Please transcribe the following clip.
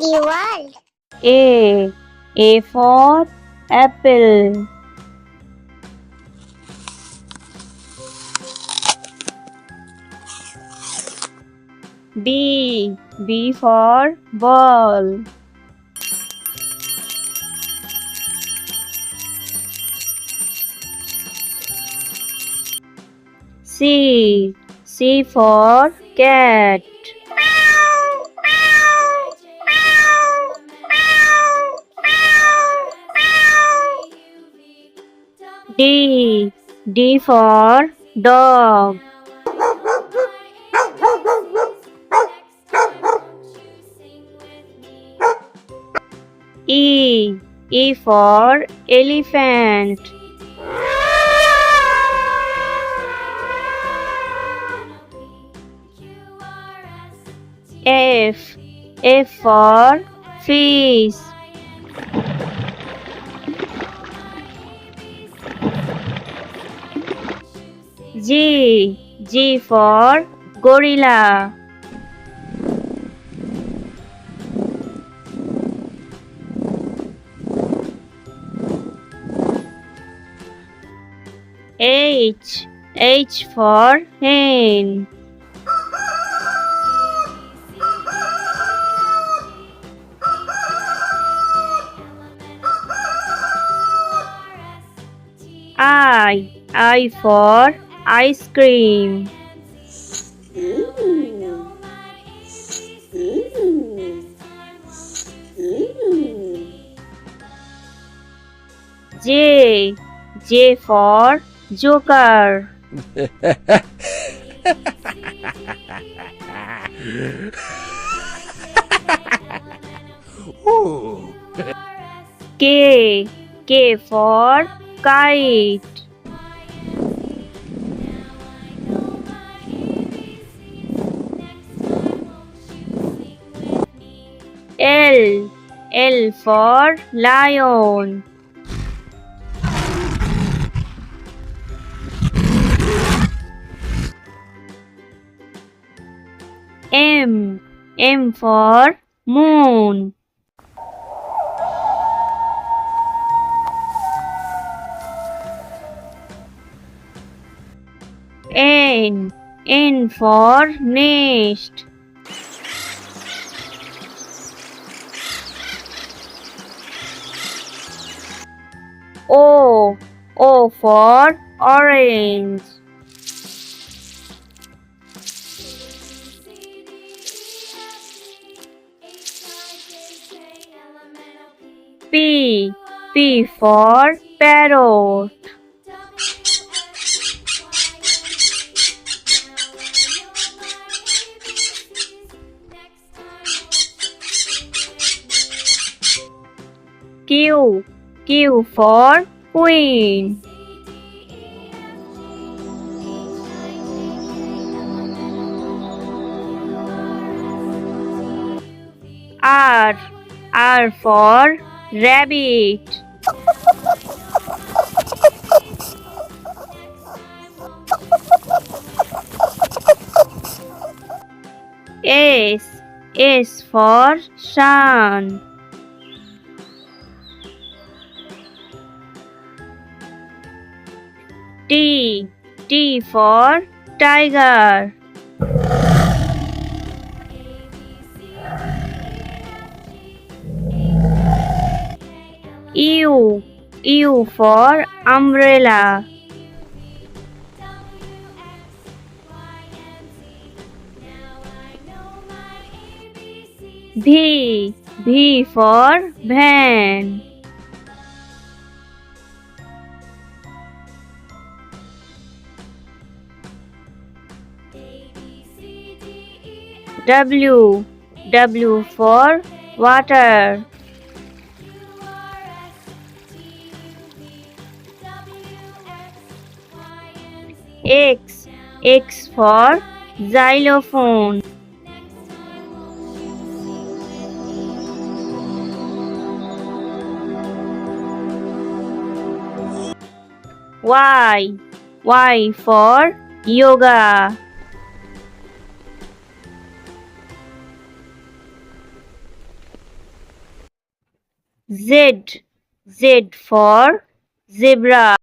the world. A. A for apple. B. B for ball. C. C for cat. D. D for dog. E. E for elephant. F. F for fish. G. G for gorilla. H. H for hen. I for ice cream. J. J for joker. K. K for kite. L. L for lion. M. M for moon. N. N for nest. O. O for orange. P. P for parrot. Q. Q for queen. R. R for rabbit. S. S for sun. T. T for tiger. U. U for umbrella. V. V for van. W. W for water. X. X for xylophone. Y. Y for yoga. Z. Z for zebra.